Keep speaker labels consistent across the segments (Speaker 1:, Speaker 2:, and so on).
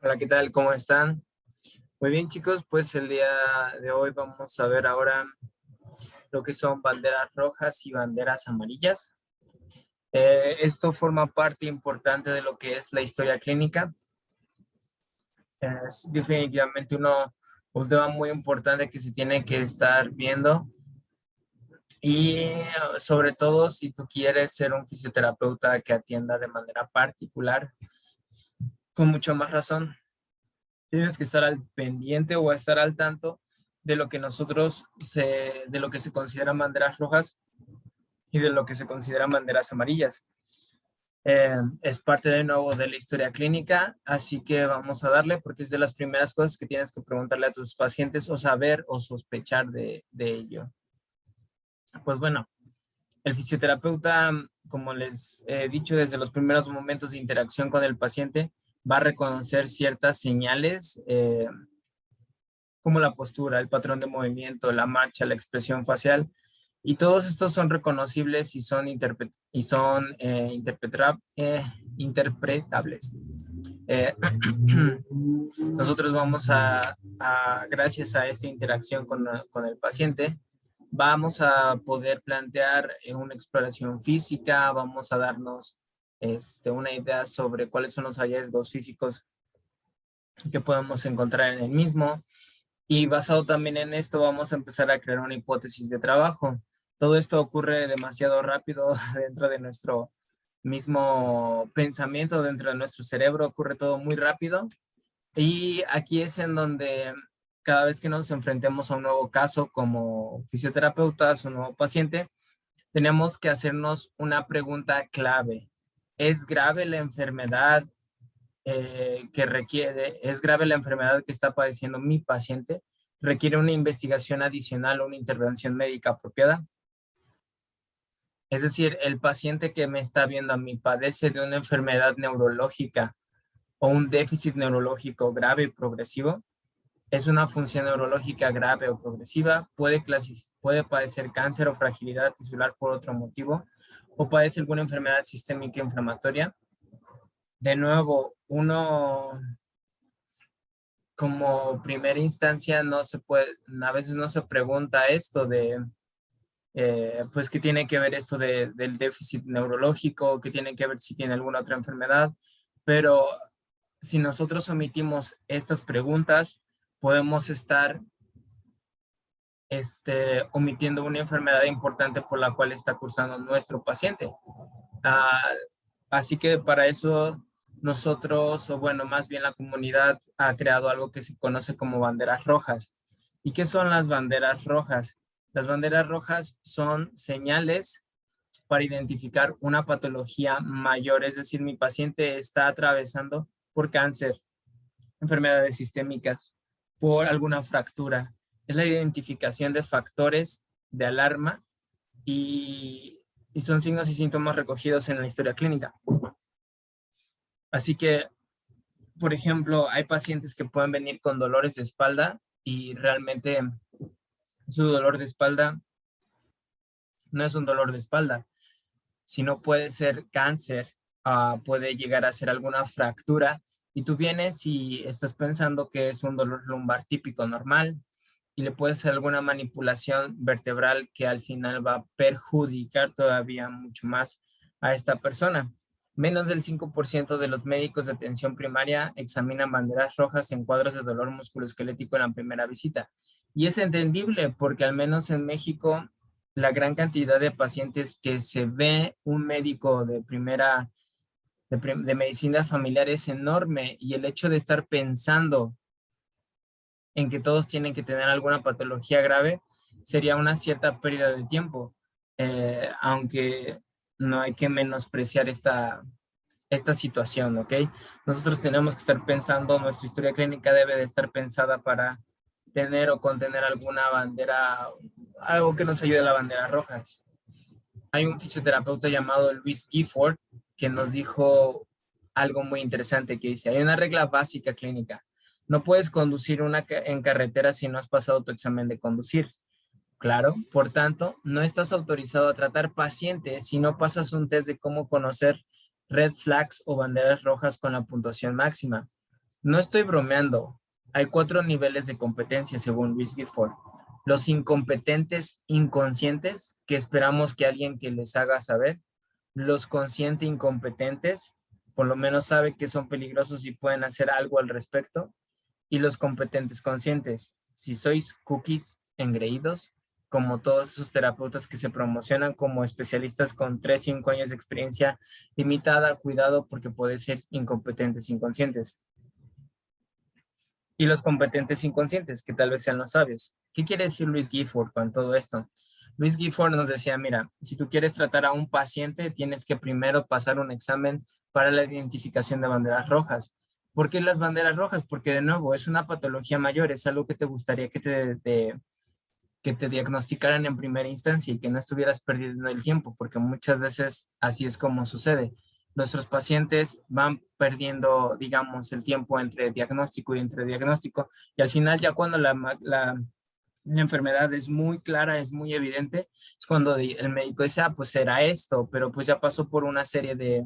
Speaker 1: Hola, ¿qué tal? ¿Cómo están? Muy bien, chicos, pues el día de hoy vamos a ver ahora lo que son banderas rojas y banderas amarillas. Esto forma parte importante de lo que es la historia clínica. Es definitivamente un tema muy importante que se tiene que estar viendo y sobre todo si tú quieres ser un fisioterapeuta que atienda de manera particular, con mucho más razón. Tienes que estar al pendiente o estar al tanto de lo que de lo que se consideran banderas rojas y de lo que se consideran banderas amarillas. Es parte de nuevo de la historia clínica, así que vamos a darle porque es de las primeras cosas que tienes que preguntarle a tus pacientes o saber o sospechar de ello. Pues bueno, el fisioterapeuta, como les he dicho, desde los primeros momentos de interacción con el paciente, va a reconocer ciertas señales como la postura, el patrón de movimiento, la marcha, la expresión facial, y todos estos son reconocibles y son, interpretables. Eh, nosotros vamos gracias a esta interacción con el paciente, vamos a poder plantear una exploración física, vamos a darnos una idea sobre cuáles son los hallazgos físicos que podemos encontrar en el mismo. Y basado también en esto, vamos a empezar a crear una hipótesis de trabajo. Todo esto ocurre demasiado rápido dentro de nuestro mismo pensamiento, dentro de nuestro cerebro, ocurre todo muy rápido. Y aquí es en donde cada vez que nos enfrentemos a un nuevo caso como fisioterapeutas o un nuevo paciente, tenemos que hacernos una pregunta clave. ¿Es grave la enfermedad es grave la enfermedad que está padeciendo mi paciente? ¿Requiere una investigación adicional o una intervención médica apropiada? Es decir, el paciente que me está viendo a mí padece de una enfermedad neurológica o un déficit neurológico grave y progresivo. Es una función neurológica grave o progresiva. Puede padecer cáncer o fragilidad tisular por otro motivo, o padece alguna enfermedad sistémica inflamatoria. De nuevo, uno como primera instancia no se puede, a veces no se pregunta esto pues, ¿qué tiene que ver esto del déficit neurológico? ¿Qué tiene que ver si tiene alguna otra enfermedad? Pero si nosotros omitimos estas preguntas, podemos estar omitiendo una enfermedad importante por la cual está cursando nuestro paciente. Ah, Así que para eso nosotros, o bueno, más bien la comunidad ha creado algo que se conoce como banderas rojas. ¿Y qué son las banderas rojas? Las banderas rojas son señales para identificar una patología mayor, es decir, mi paciente está atravesando por cáncer, enfermedades sistémicas, por alguna fractura. Es la identificación de factores de alarma y son signos y síntomas recogidos en la historia clínica. Así que, por ejemplo, hay pacientes que pueden venir con dolores de espalda y realmente su dolor de espalda no es un dolor de espalda, sino puede ser cáncer, puede llegar a ser alguna fractura y tú vienes y estás pensando que es un dolor lumbar típico normal y le puede ser alguna manipulación vertebral que al final va a perjudicar todavía mucho más a esta persona. Menos del 5% de los médicos de atención primaria examinan banderas rojas en cuadros de dolor musculoesquelético en la primera visita. Y es entendible porque al menos en México la gran cantidad de pacientes que se ve un médico de medicina familiar es enorme y el hecho de estar pensando en que todos tienen que tener alguna patología grave sería una cierta pérdida de tiempo, aunque no hay que menospreciar esta situación, ¿ok? Nosotros tenemos que estar pensando, nuestra historia clínica debe de estar pensada para tener o contener alguna bandera, algo que nos ayude a la bandera rojas. Hay un fisioterapeuta llamado Luis Gifford que nos dijo algo muy interesante que dice, hay una regla básica clínica. No puedes conducir en carretera si no has pasado tu examen de conducir. Claro, por tanto, no estás autorizado a tratar pacientes si no pasas un test de cómo conocer red flags o banderas rojas con la puntuación máxima. No estoy bromeando. Hay 4 niveles de competencia según Luis Gifford. Los incompetentes inconscientes, que esperamos que alguien que les haga saber. Los consciente incompetentes, por lo menos sabe que son peligrosos y pueden hacer algo al respecto. Y los competentes conscientes, si sois cookies engreídos, como todos esos terapeutas que se promocionan como especialistas con 3, 5 años de experiencia limitada, cuidado porque puede ser incompetentes inconscientes. Y los competentes inconscientes, que tal vez sean los sabios. ¿Qué quiere decir Luis Gifford con todo esto? Luis Gifford nos decía, mira, si tú quieres tratar a un paciente, tienes que primero pasar un examen para la identificación de banderas rojas. ¿Por qué las banderas rojas? Porque de nuevo, es una patología mayor, es algo que te gustaría que te diagnosticaran en primera instancia y que no estuvieras perdiendo el tiempo, porque muchas veces así es como sucede. Nuestros pacientes van perdiendo, digamos, el tiempo entre diagnóstico y entre diagnóstico, y al final ya cuando la enfermedad es muy clara, es muy evidente, es cuando el médico dice, ah, pues será esto, pero pues ya pasó por una serie de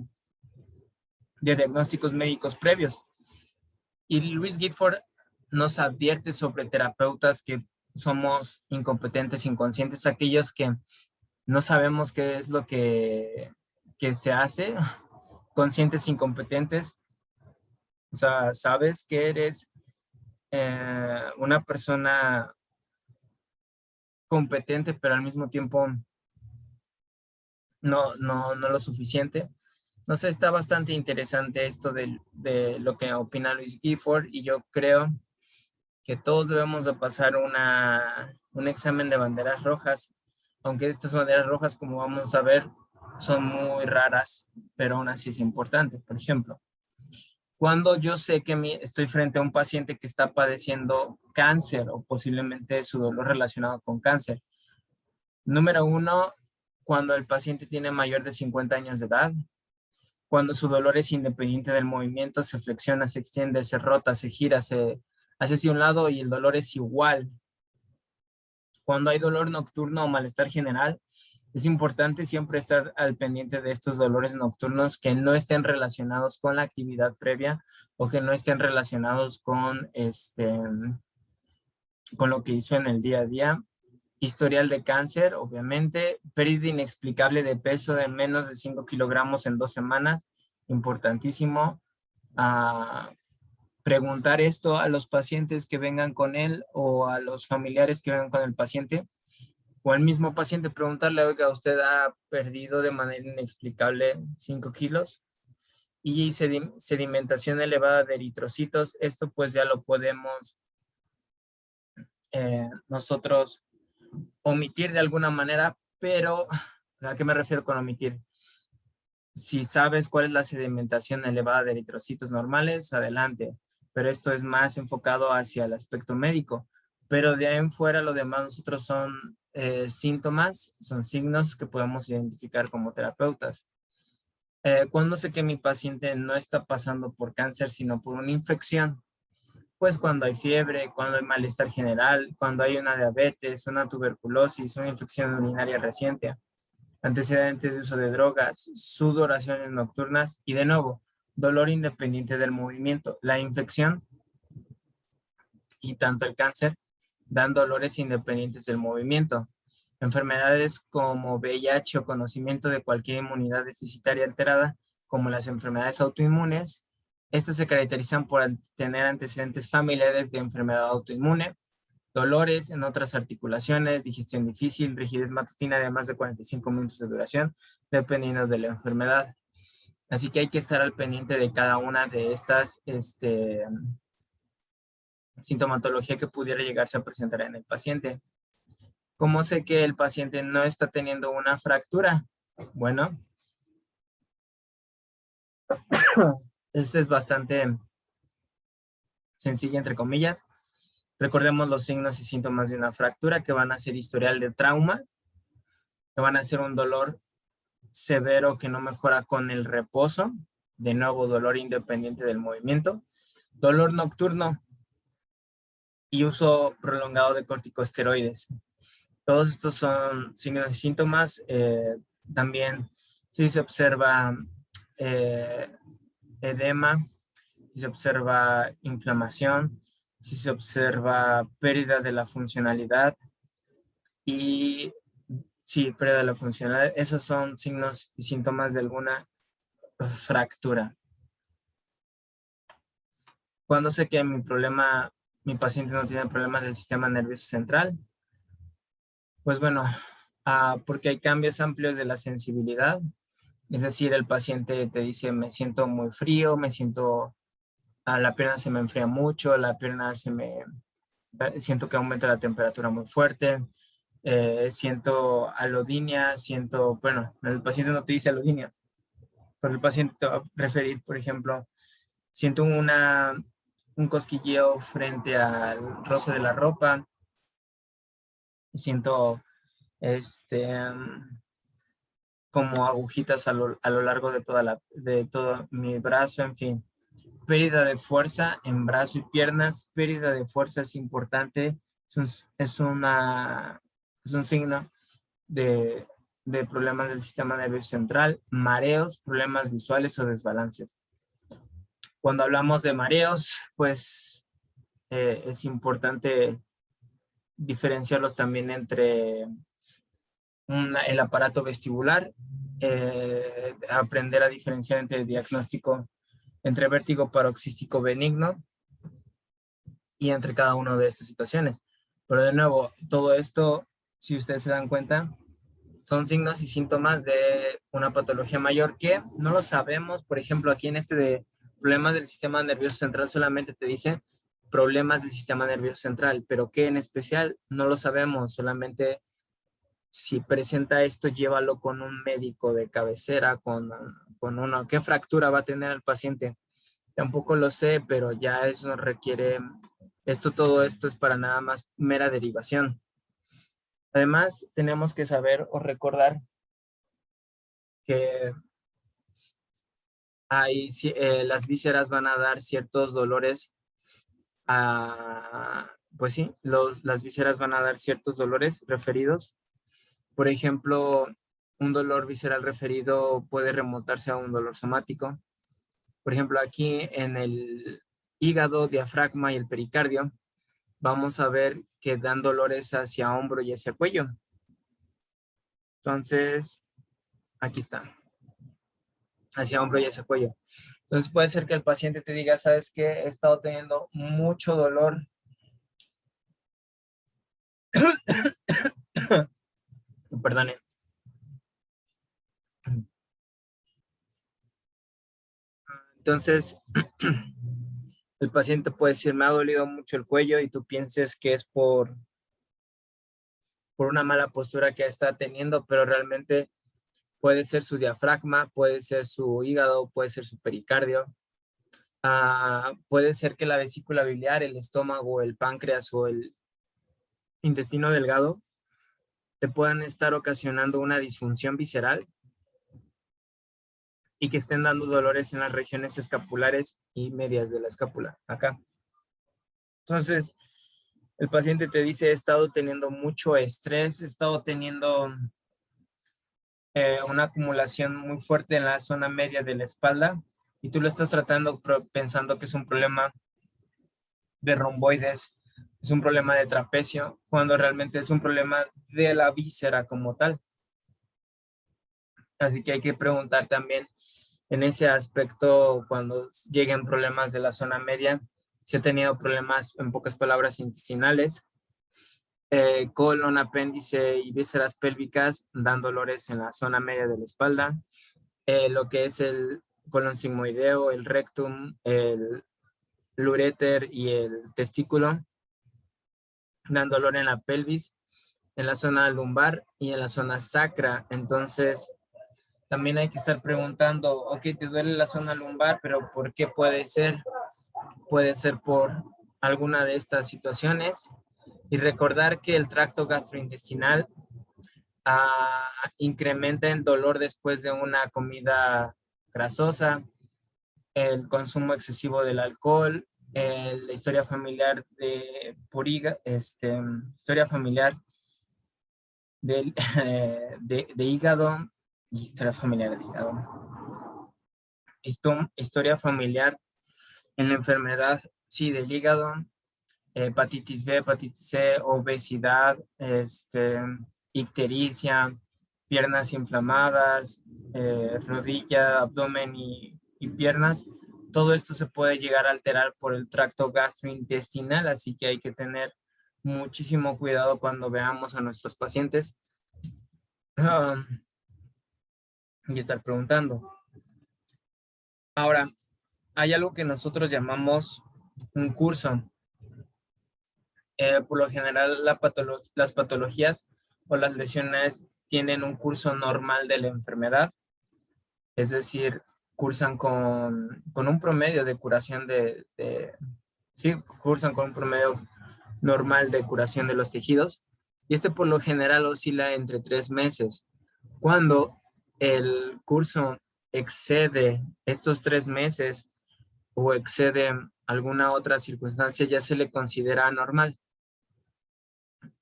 Speaker 1: diagnósticos médicos previos. Y Luis Gifford nos advierte sobre terapeutas que somos incompetentes, inconscientes, aquellos que no sabemos qué es lo que se hace, conscientes, incompetentes, o sea, sabes que eres una persona competente, pero al mismo tiempo no lo suficiente. No sé, está bastante interesante esto de lo que opina Luis Gifford y yo creo que todos debemos de pasar un examen de banderas rojas, aunque estas banderas rojas, como vamos a ver, son muy raras, pero aún así es importante. Por ejemplo, cuando yo sé que estoy frente a un paciente que está padeciendo cáncer o posiblemente su dolor relacionado con cáncer. Número uno, cuando el paciente tiene mayor de 50 años de edad, cuando su dolor es independiente del movimiento, se flexiona, se extiende, se rota, se gira, se hace hacia un lado y el dolor es igual. Cuando hay dolor nocturno o malestar general, es importante siempre estar al pendiente de estos dolores nocturnos que no estén relacionados con la actividad previa o que no estén relacionados con lo que hizo en el día a día. Historial de cáncer, obviamente. Pérdida inexplicable de peso de menos de 5 kilogramos en 2 semanas. Importantísimo. Preguntar esto a los pacientes que vengan con él o a los familiares que vengan con el paciente o al mismo paciente preguntarle, oiga, ¿usted ha perdido de manera inexplicable 5 kilos? Y sedimentación elevada de eritrocitos, esto pues ya lo podemos nosotros omitir de alguna manera, pero ¿a qué me refiero con omitir? Si sabes cuál es la sedimentación elevada de eritrocitos normales, adelante, pero esto es más enfocado hacia el aspecto médico, pero de ahí en fuera lo demás nosotros son síntomas, son signos que podemos identificar como terapeutas. ¿Cuándo sé que mi paciente no está pasando por cáncer, sino por una infección? Pues cuando hay fiebre, cuando hay malestar general, cuando hay una diabetes, una tuberculosis, una infección urinaria reciente, antecedentes de uso de drogas, sudoraciones nocturnas y de nuevo, dolor independiente del movimiento. La infección y tanto el cáncer dan dolores independientes del movimiento. Enfermedades como VIH o conocimiento de cualquier inmunidad deficitaria alterada, como las enfermedades autoinmunes, estas se caracterizan por tener antecedentes familiares de enfermedad autoinmune, dolores en otras articulaciones, digestión difícil, rigidez matutina de más de 45 minutos de duración, dependiendo de la enfermedad. Así que hay que estar al pendiente de cada una de estas sintomatología que pudiera llegarse a presentar en el paciente. ¿Cómo sé que el paciente no está teniendo una fractura? Bueno, este es bastante sencillo, entre comillas. Recordemos los signos y síntomas de una fractura que van a ser historial de trauma, que van a ser un dolor severo que no mejora con el reposo, de nuevo dolor independiente del movimiento, dolor nocturno y uso prolongado de corticosteroides. Todos estos son signos y síntomas. También si se observa edema, si se observa inflamación, si se observa pérdida de la funcionalidad y sí, pérdida de la funcionalidad. Esos son signos y síntomas de alguna fractura. ¿Cuándo sé que mi paciente no tiene problemas del sistema nervioso central? Pues bueno, porque hay cambios amplios de la sensibilidad. Es decir, el paciente te dice, me siento muy frío, la pierna se me enfría mucho, siento que aumenta la temperatura muy fuerte, siento alodinia, bueno, el paciente no te dice alodinia, pero el paciente te va a referir, por ejemplo, siento un cosquilleo frente al roce de la ropa, siento como agujitas a lo largo de todo mi brazo, en fin. Pérdida de fuerza en brazo y piernas. Pérdida de fuerza es importante. Es un signo de, de problemas del sistema nervioso central. Mareos, problemas visuales o desbalances. Cuando hablamos de mareos, pues es importante diferenciarlos también entre el aparato vestibular, aprender a diferenciar entre el diagnóstico entre vértigo paroxístico benigno y entre cada una de estas situaciones. Pero de nuevo, todo esto, si ustedes se dan cuenta, son signos y síntomas de una patología mayor que no lo sabemos. Por ejemplo, aquí en de problemas del sistema nervioso central solamente te dice problemas del sistema nervioso central, pero qué en especial no lo sabemos. Solamente si presenta esto, llévalo con un médico de cabecera, ¿qué fractura va a tener el paciente? Tampoco lo sé, pero ya eso requiere, todo esto es para nada más mera derivación. Además, tenemos que saber o recordar que las vísceras van a dar ciertos dolores pues sí, las vísceras van a dar ciertos dolores referidos. Por ejemplo, un dolor visceral referido puede remontarse a un dolor somático. Por ejemplo, aquí en el hígado, diafragma y el pericardio, vamos a ver que dan dolores hacia hombro y hacia cuello. Entonces, aquí está, hacia hombro y hacia cuello. Entonces puede ser que el paciente te diga, ¿sabes qué? He estado teniendo mucho dolor. Perdone. Entonces, el paciente puede decir, me ha dolido mucho el cuello y tú pienses que es por una mala postura que está teniendo, pero realmente puede ser su diafragma, puede ser su hígado, puede ser su pericardio. Puede ser que la vesícula biliar, el estómago, el páncreas o el intestino delgado te puedan estar ocasionando una disfunción visceral y que estén dando dolores en las regiones escapulares y medias de la escápula, acá. Entonces, el paciente te dice, he estado teniendo mucho estrés, he estado teniendo una acumulación muy fuerte en la zona media de la espalda y tú lo estás tratando pensando que es un problema de romboides, es un problema de trapecio, cuando realmente es un problema de la víscera como tal. Así que hay que preguntar también en ese aspecto cuando lleguen problemas de la zona media, si ha tenido problemas, en pocas palabras, intestinales, colon, apéndice y vísceras pélvicas dan dolores en la zona media de la espalda, lo que es el colon sigmoideo, el rectum, el uréter y el testículo, dan dolor en la pelvis, en la zona lumbar y en la zona sacra. Entonces, también hay que estar preguntando, ok, te duele la zona lumbar, pero ¿por qué puede ser? Puede ser por alguna de estas situaciones. Y recordar que el tracto gastrointestinal incrementa el dolor después de una comida grasosa, el consumo excesivo del alcohol, la historia familiar historia familiar de hígado, historia familiar de hígado, historia familiar En la enfermedad, sí, del hígado, hepatitis B, hepatitis C, obesidad, ictericia, piernas inflamadas, rodilla, abdomen y piernas. Todo esto se puede llegar a alterar por el tracto gastrointestinal, así que hay que tener muchísimo cuidado cuando veamos a nuestros pacientes y estar preguntando. Ahora, hay algo que nosotros llamamos un curso. Por lo general, las patologías o las lesiones tienen un curso normal de la enfermedad, es decir, cursan con un promedio de curación sí, cursan con un promedio normal de curación de los tejidos, y este por lo general oscila entre 3 meses. Cuando el curso excede estos 3 meses o excede alguna otra circunstancia, ya se le considera anormal.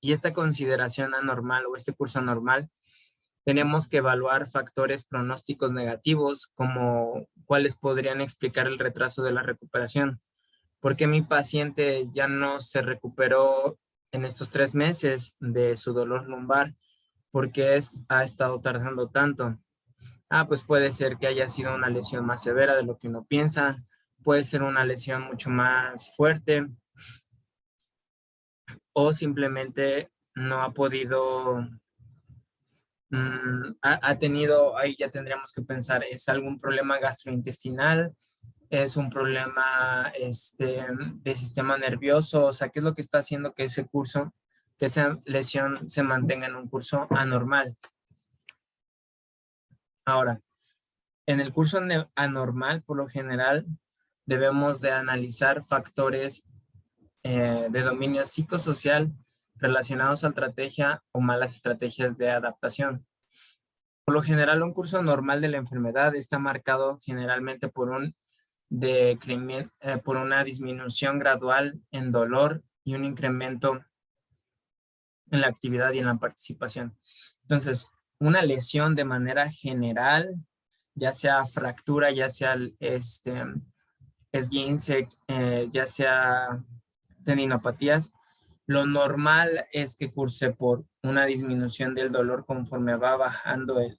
Speaker 1: Y esta consideración anormal o este curso anormal, tenemos que evaluar factores pronósticos negativos, como cuáles podrían explicar el retraso de la recuperación. ¿Por qué mi paciente ya no se recuperó en estos 3 meses de su dolor lumbar? ¿Por qué ha estado tardando tanto? Pues puede ser que haya sido una lesión más severa de lo que uno piensa, puede ser una lesión mucho más fuerte, o simplemente no ha podido, ha tenido, ahí ya tendríamos que pensar, ¿es algún problema gastrointestinal? ¿Es un problema de sistema nervioso? O sea, ¿qué es lo que está haciendo que ese curso, que esa lesión se mantenga en un curso anormal? Ahora, en el curso anormal, por lo general, debemos de analizar factores de dominio psicosocial relacionados a estrategia o malas estrategias de adaptación. Por lo general, un curso normal de la enfermedad está marcado generalmente por una disminución gradual en dolor y un incremento en la actividad y en la participación. Entonces, una lesión de manera general, ya sea fractura, ya sea esguince, ya sea tendinopatías, lo normal es que curse por una disminución del dolor conforme va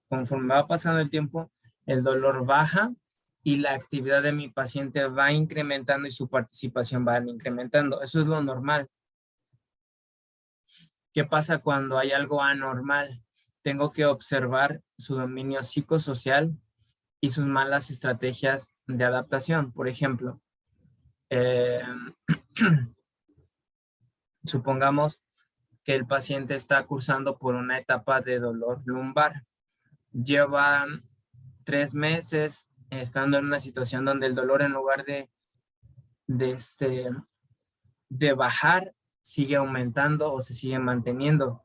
Speaker 1: conforme va pasando el tiempo, el dolor baja y la actividad de mi paciente va incrementando y su participación va incrementando. Eso es lo normal. ¿Qué pasa cuando hay algo anormal? Tengo que observar su dominio psicosocial y sus malas estrategias de adaptación. Por ejemplo, eh, supongamos que el paciente está cursando por una etapa de dolor lumbar. Lleva 3 meses estando en una situación donde el dolor, en lugar de, este, de bajar, sigue aumentando o se sigue manteniendo.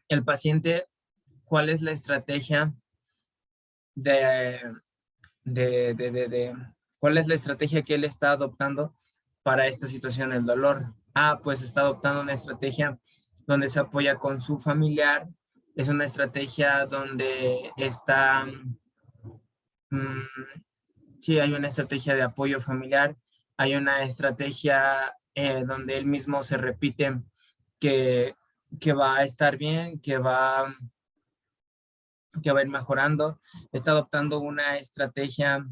Speaker 1: El paciente, ¿cuál es la estrategia de, cuál es la estrategia que él está adoptando para esta situación del dolor? Pues está adoptando una estrategia donde se apoya con su familiar. Es una estrategia donde está, mm, sí, hay una estrategia de apoyo familiar. Hay una estrategia donde él mismo se repite que, que va a estar bien, que va a ir mejorando. Está adoptando una estrategia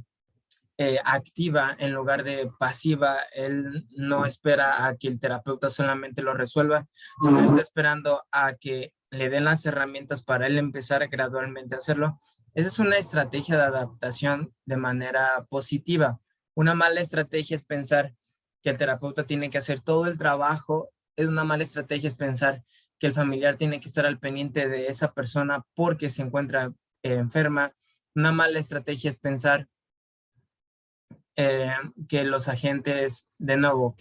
Speaker 1: activa en lugar de pasiva. Él no espera a que el terapeuta solamente lo resuelva, sino está esperando a que le den las herramientas para él empezar gradualmente a hacerlo. Esa es una estrategia de adaptación de manera positiva. Una mala estrategia es pensar que el terapeuta tiene que hacer todo el trabajo. Es una mala estrategia es pensar que el familiar tiene que estar al pendiente de esa persona porque se encuentra enferma. Una mala estrategia es pensar eh, que los agentes, de nuevo,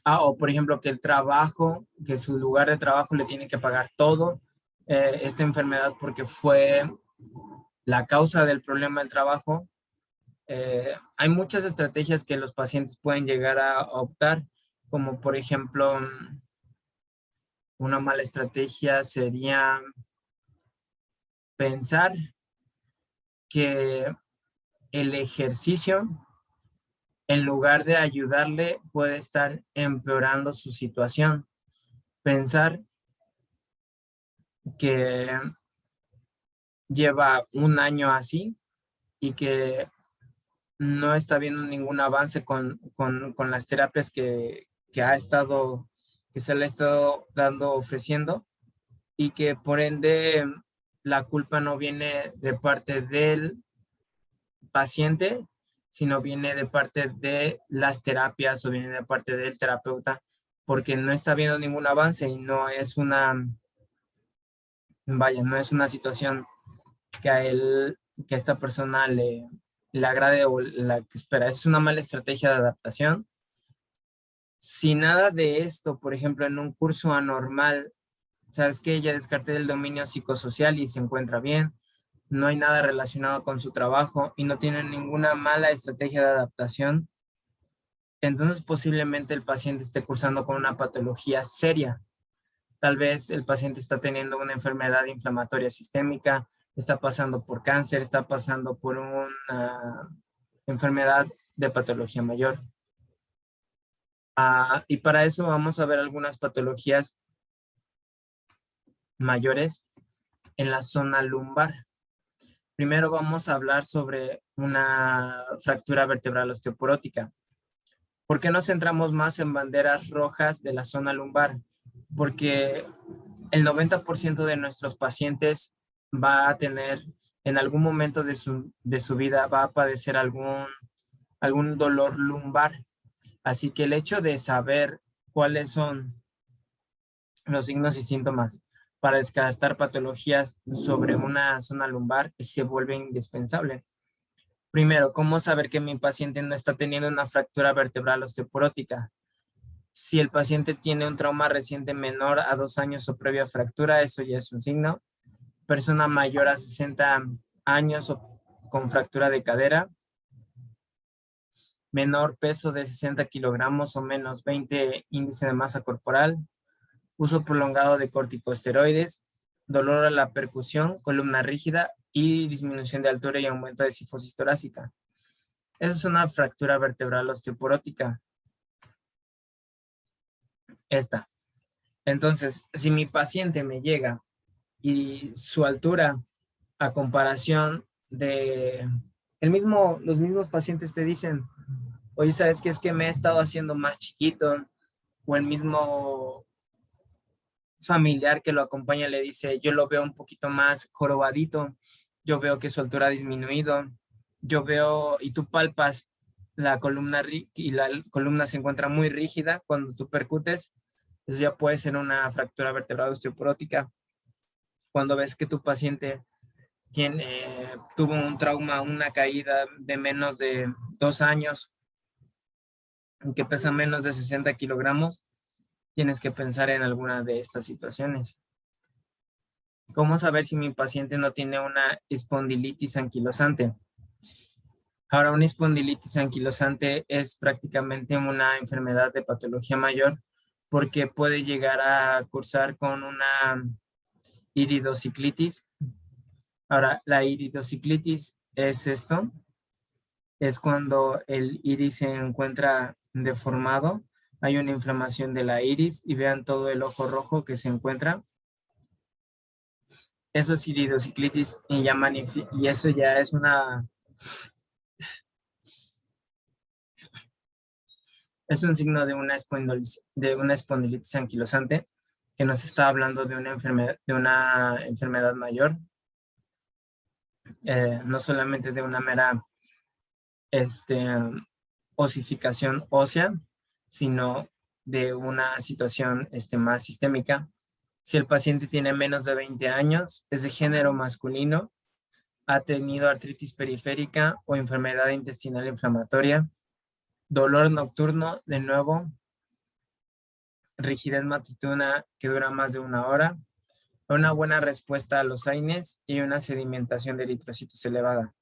Speaker 1: o por ejemplo, que su lugar de trabajo le tiene que pagar todo esta enfermedad porque fue la causa del problema del trabajo. Hay muchas estrategias que los pacientes pueden llegar a optar, como por ejemplo, una mala estrategia sería pensar que el ejercicio, en lugar de ayudarle, puede estar empeorando su situación. Pensar que lleva un año así y que no está viendo ningún avance con las terapias que ha estado, que se le ha estado dando, ofreciendo, y que por ende la culpa no viene de parte del paciente, sino viene de parte de las terapias o viene de parte del terapeuta, porque no está viendo ningún avance y no es vaya, no es una situación que a él, que a esta persona le agrade o la que espera. Es una mala estrategia de adaptación. Si nada de esto, por ejemplo, en un curso anormal, sabes que ella descarté del dominio psicosocial y se encuentra bien, no hay nada relacionado con su trabajo y no tiene ninguna mala estrategia de adaptación, entonces posiblemente el paciente esté cursando con una patología seria. Tal vez el paciente está teniendo una enfermedad inflamatoria sistémica, está pasando por cáncer, está pasando por una enfermedad de patología mayor. Y para eso vamos a ver algunas patologías mayores en la zona lumbar. Primero vamos a hablar sobre una fractura vertebral osteoporótica. ¿Por qué nos centramos más en banderas rojas de la zona lumbar? Porque el 90% de nuestros pacientes va a tener en algún momento de su vida, va a padecer algún dolor lumbar. Así que el hecho de saber cuáles son los signos y síntomas para descartar patologías sobre una zona lumbar se vuelve indispensable. Primero, ¿cómo saber que mi paciente no está teniendo una fractura vertebral osteoporótica? Si el paciente tiene un trauma reciente menor a 2 años o previa fractura, eso ya es un signo. Persona mayor a 60 años o con fractura de cadera. Menor peso de 60 kilogramos o menos 20 índice de masa corporal. Uso prolongado de corticosteroides. Dolor a la percusión, columna rígida y disminución de altura y aumento de cifosis torácica. Esa es una fractura vertebral osteoporótica. Esta. Entonces, si mi paciente me llega y su altura a comparación de los mismos pacientes te dicen, oye, ¿sabes qué? Es que me he estado haciendo más chiquito, o el mismo familiar que lo acompaña le dice, yo lo veo un poquito más jorobadito, yo veo que su altura ha disminuido, yo veo, y tú palpas la columna y la columna se encuentra muy rígida cuando tú percutes, eso ya puede ser una fractura vertebral osteoporótica. Cuando ves que tu paciente tuvo un trauma, una caída de menos de 2 años, que pesa menos de 60 kilogramos, tienes que pensar en alguna de estas situaciones. ¿Cómo saber si mi paciente no tiene una espondilitis anquilosante? Ahora, una espondilitis anquilosante es prácticamente una enfermedad de patología mayor porque puede llegar a cursar con una iridociclitis. Ahora, la iridociclitis es esto, es cuando el iris se encuentra deformado, hay una inflamación de la iris y vean todo el ojo rojo que se encuentra. Eso es iridociclitis y eso ya es es un signo de una espondilitis anquilosante que nos está hablando de una enfermedad mayor, no solamente de una mera este, osificación ósea, sino de una situación más sistémica. Si el paciente tiene menos de 20 años, es de género masculino, ha tenido artritis periférica o enfermedad intestinal inflamatoria, dolor nocturno, de nuevo, rigidez matutina que dura más de 1 hora, una buena respuesta a los AINES y una sedimentación de eritrocitos elevada.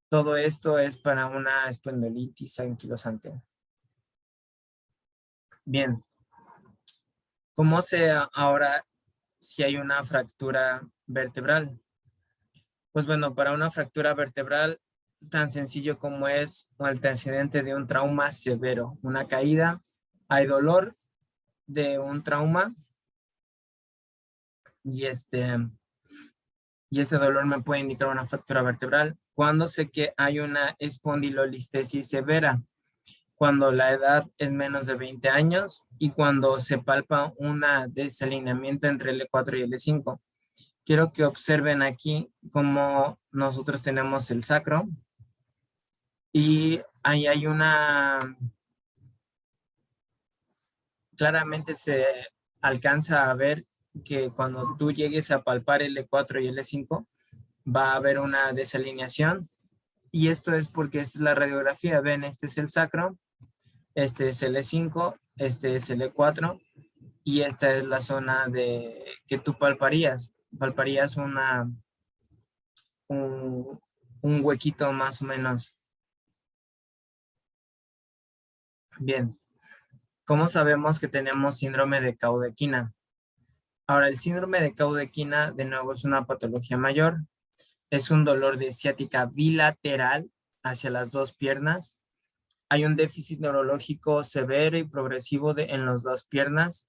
Speaker 1: Todo esto es para una espondilitis anquilosante. Bien, ¿cómo sé ahora si hay una fractura vertebral? Pues bueno, para una fractura vertebral tan sencillo como es un antecedente de un trauma severo, una caída, hay dolor de un trauma y y ese dolor me puede indicar una fractura vertebral. Cuando sé que hay una espondilolistesis severa, cuando la edad es menos de 20 años y cuando se palpa un desalineamiento entre el E4 y el E5. Quiero que observen aquí cómo nosotros tenemos el sacro y ahí hay claramente se alcanza a ver que cuando tú llegues a palpar el E4 y el E5, va a haber una desalineación. Y esto es porque esta es la radiografía. Ven, este es el sacro, este es el E5, este es el E4 y esta es la zona que tú palparías. Palparías un, un huequito más o menos. Bien, ¿cómo sabemos que tenemos síndrome de Caudequina? Ahora, el síndrome de Caudequina, de nuevo, es una patología mayor. Es un dolor de ciática bilateral hacia las dos piernas. Hay un déficit neurológico severo y progresivo en las dos piernas.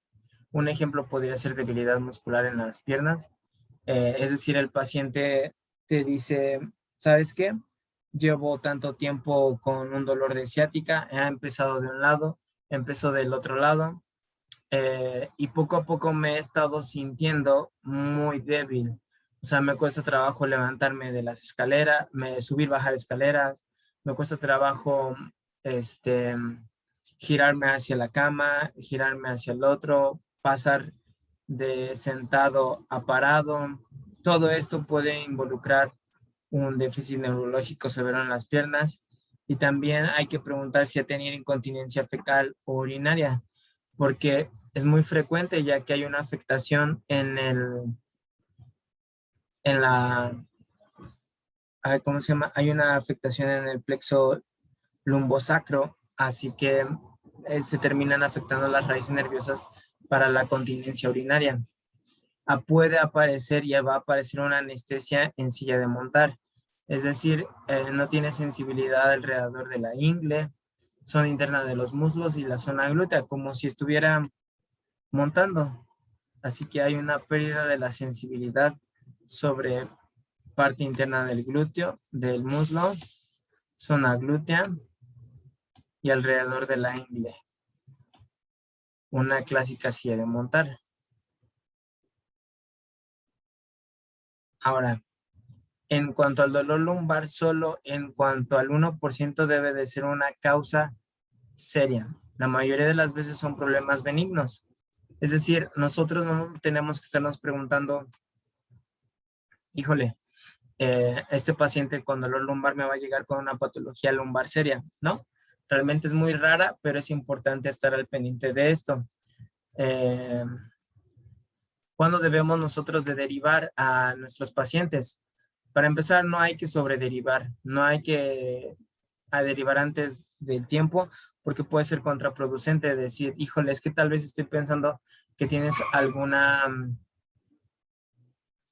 Speaker 1: Un ejemplo podría ser debilidad muscular en las piernas. Es decir, el paciente te dice, ¿sabes qué? Llevo tanto tiempo con un dolor de ciática, he empezado de un lado, empezó del otro lado, y poco a poco me he estado sintiendo muy débil. O sea, me cuesta trabajo levantarme de las escaleras, subir, bajar escaleras, me cuesta trabajo este, girarme hacia la cama, girarme hacia el otro, pasar de sentado a parado. Todo esto puede involucrar un déficit neurológico severo en las piernas y también hay que preguntar si ha tenido incontinencia fecal o urinaria, porque es muy frecuente ya que hay una afectación en la, ¿cómo se llama? Hay una afectación en el plexo lumbosacro, así que se terminan afectando las raíces nerviosas para la continencia urinaria. Puede aparecer y va a aparecer una anestesia en silla de montar, es decir, no tiene sensibilidad alrededor de la ingle, zona interna de los muslos y la zona glútea, como si estuviera montando. Así que hay una pérdida de la sensibilidad sobre parte interna del glúteo, del muslo, zona glútea y alrededor de la ingle. Una clásica silla de montar. Ahora, en cuanto al dolor lumbar, solo en cuanto al 1% debe de ser una causa seria. La mayoría de las veces son problemas benignos. Es decir, nosotros no tenemos que estarnos preguntando, híjole, este paciente con dolor lumbar me va a llegar con una patología lumbar seria, ¿no? Realmente es muy rara, pero es importante estar al pendiente de esto. ¿Cuándo debemos nosotros de derivar a nuestros pacientes? Para empezar, no hay que sobrederivar, no hay que derivar antes del tiempo, porque puede ser contraproducente decir, híjole, es que tal vez estoy pensando que tienes alguna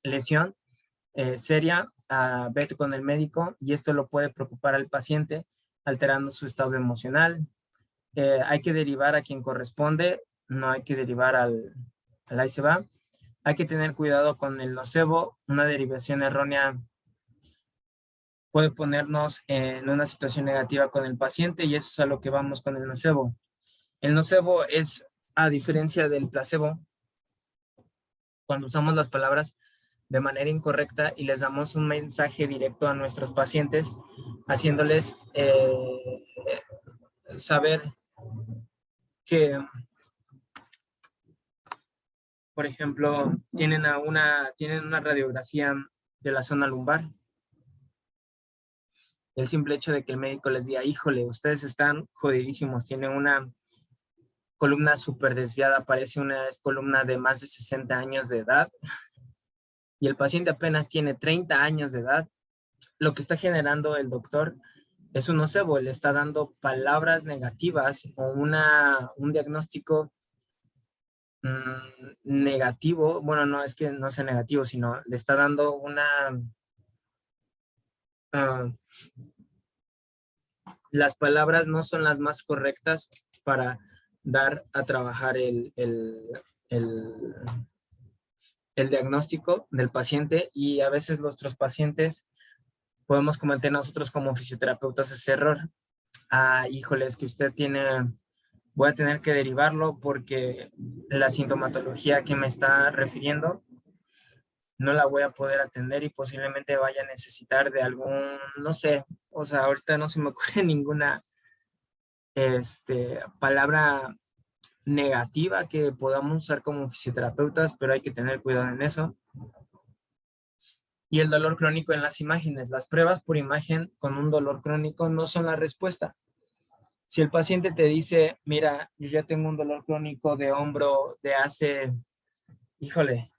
Speaker 1: lesión seria, vete con el médico y esto lo puede preocupar al paciente, alterando su estado emocional. Hay que derivar a quien corresponde, no hay que derivar al ahí se va. Hay que tener cuidado con el nocebo, una derivación errónea puede ponernos en una situación negativa con el paciente y eso es a lo que vamos con el nocebo. El nocebo es, a diferencia del placebo, cuando usamos las palabras de manera incorrecta y les damos un mensaje directo a nuestros pacientes, haciéndoles saber que, por ejemplo, tienen una radiografía de la zona lumbar. El simple hecho de que el médico les diga, híjole, ustedes están jodidísimos, tienen una columna súper desviada, parece una columna de más de 60 años de edad y el paciente apenas tiene 30 años de edad, lo que está generando el doctor es un nocebo, le está dando palabras negativas o un diagnóstico negativo, bueno, no es que no sea negativo, sino le está dando uh, las palabras no son las más correctas para dar a trabajar el diagnóstico del paciente, y a veces nuestros pacientes podemos cometer nosotros como fisioterapeutas ese error. Híjole, es que usted tiene, voy a tener que derivarlo porque la sintomatología que me está refiriendo no la voy a poder atender y posiblemente vaya a necesitar de algún, no sé, o sea, ahorita no se me ocurre ninguna palabra negativa que podamos usar como fisioterapeutas, pero hay que tener cuidado en eso. Y el dolor crónico en las imágenes. Las pruebas por imagen con un dolor crónico no son la respuesta. Si el paciente te dice, mira, yo ya tengo un dolor crónico de hombro de hace, híjole,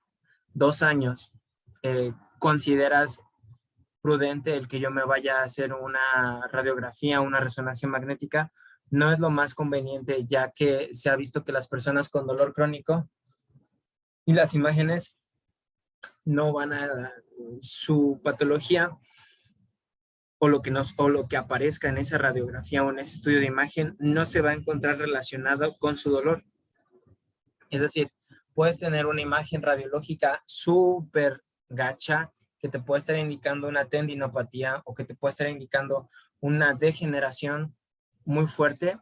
Speaker 1: 2 años, ¿consideras prudente el que yo me vaya a hacer una radiografía, una resonancia magnética? No es lo más conveniente, ya que se ha visto que las personas con dolor crónico y las imágenes no van a su patología o lo que aparezca en esa radiografía o en ese estudio de imagen no se va a encontrar relacionado con su dolor. Es decir, puedes tener una imagen radiológica súper gacha que te puede estar indicando una tendinopatía o que te puede estar indicando una degeneración muy fuerte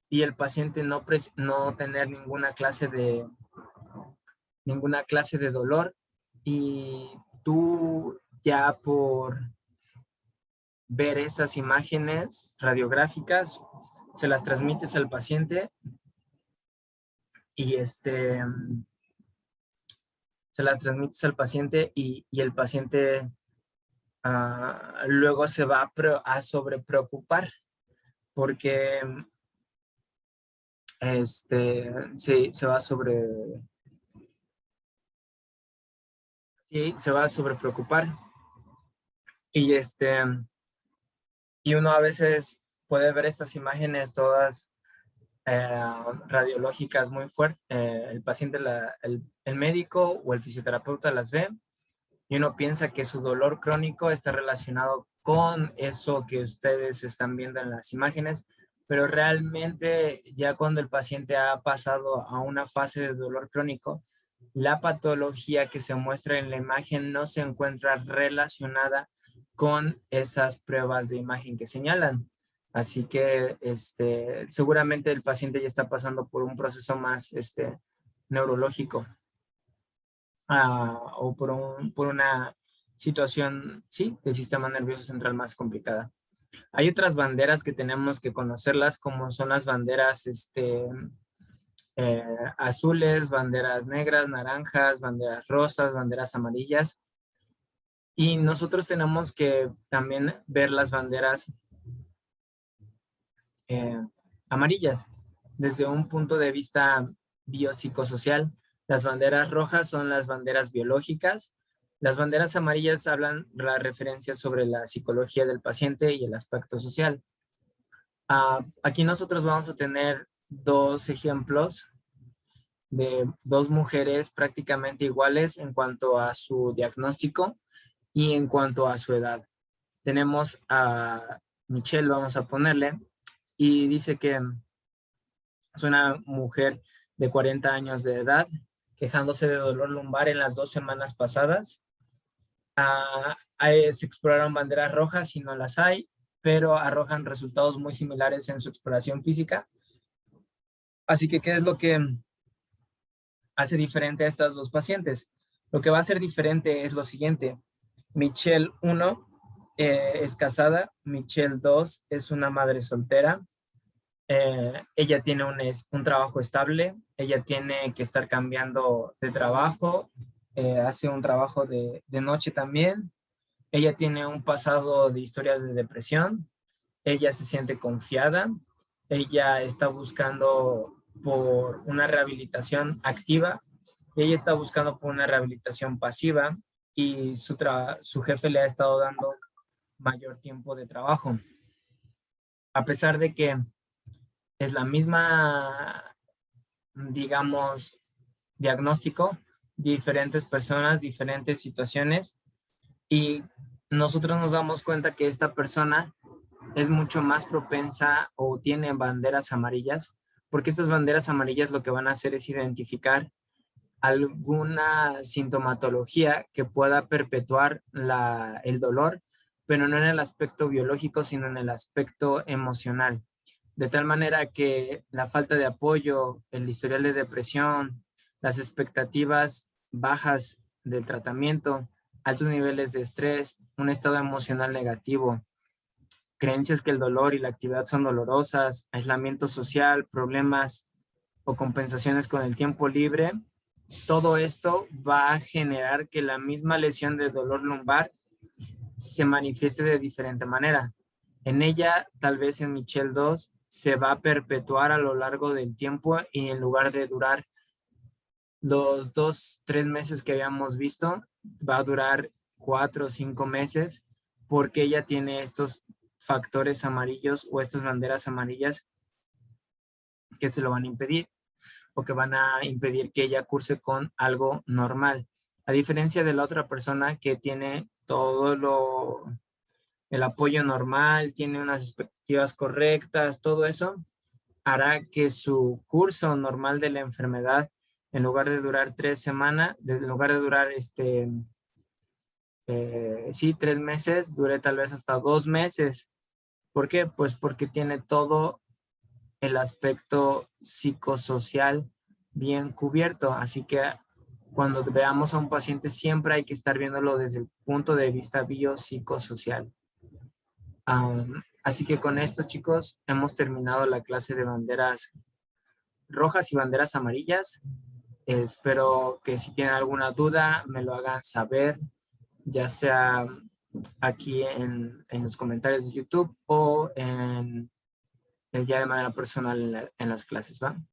Speaker 1: y el paciente no tener ninguna clase de dolor, y tú ya por ver esas imágenes radiográficas se las transmites al paciente y y el paciente luego se va a sobrepreocupar porque sí, se va a sobrepreocupar y y uno a veces puede ver estas imágenes todas radiológicas muy fuertes. El paciente, el médico o el fisioterapeuta las ve y uno piensa que su dolor crónico está relacionado con eso que ustedes están viendo en las imágenes, pero realmente ya cuando el paciente ha pasado a una fase de dolor crónico, la patología que se muestra en la imagen no se encuentra relacionada con esas pruebas de imagen que señalan. Así que seguramente el paciente ya está pasando por un proceso más neurológico o por una situación, sí, del sistema nervioso central más complicada. Hay otras banderas que tenemos que conocerlas, como son las banderas azules, banderas negras, naranjas, banderas rosas, banderas amarillas. Y nosotros tenemos que también ver las banderas amarillas desde un punto de vista biopsicosocial. Las banderas rojas son las banderas biológicas. Las banderas amarillas hablan la referencia sobre la psicología del paciente y el aspecto social. Aquí nosotros vamos a tener 2 ejemplos de 2 mujeres prácticamente iguales en cuanto a su diagnóstico y en cuanto a su edad. Tenemos a Michelle, vamos a ponerle, y dice que es una mujer de 40 años de edad, quejándose de dolor lumbar en las 2 semanas pasadas. Se exploraron banderas rojas y no las hay, pero arrojan resultados muy similares en su exploración física. Así que, ¿qué es lo que hace diferente a estas 2 pacientes? Lo que va a ser diferente es lo siguiente. Michelle 1 es casada, Michelle 2 es una madre soltera. Ella tiene un trabajo estable, ella tiene que estar cambiando de trabajo, hace un trabajo de noche también, ella tiene un pasado de historia de depresión, ella se siente confiada, ella está buscando por una rehabilitación activa, ella está buscando por una rehabilitación pasiva y su jefe le ha estado dando mayor tiempo de trabajo. A pesar de que es la misma, digamos, diagnóstico, diferentes personas, diferentes situaciones, y nosotros nos damos cuenta que esta persona es mucho más propensa o tiene banderas amarillas, porque estas banderas amarillas lo que van a hacer es identificar alguna sintomatología que pueda perpetuar el dolor, pero no en el aspecto biológico, sino en el aspecto emocional. De tal manera que la falta de apoyo, el historial de depresión, las expectativas bajas del tratamiento, altos niveles de estrés, un estado emocional negativo, creencias que el dolor y la actividad son dolorosas, aislamiento social, problemas o compensaciones con el tiempo libre, todo esto va a generar que la misma lesión de dolor lumbar se manifieste de diferente manera. En ella, tal vez en Michelle 2, se va a perpetuar a lo largo del tiempo y en lugar de durar los 2, 3 meses que habíamos visto, va a durar 4 o 5 meses porque ella tiene estos factores amarillos o estas banderas amarillas que se lo van a impedir o que van a impedir que ella curse con algo normal. A diferencia de la otra persona que tiene el apoyo normal, tiene unas expectativas correctas, todo eso hará que su curso normal de la enfermedad, en lugar de durar 3 semanas, en lugar de durar 3 meses, dure tal vez hasta 2 meses. ¿Por qué? Pues porque tiene todo el aspecto psicosocial bien cubierto. Así que cuando veamos a un paciente siempre hay que estar viéndolo desde el punto de vista biopsicosocial. Así que con esto, chicos, hemos terminado la clase de banderas rojas y banderas amarillas. Espero que si tienen alguna duda me lo hagan saber, ya sea aquí en los comentarios de YouTube o ya de manera personal en las clases, ¿va?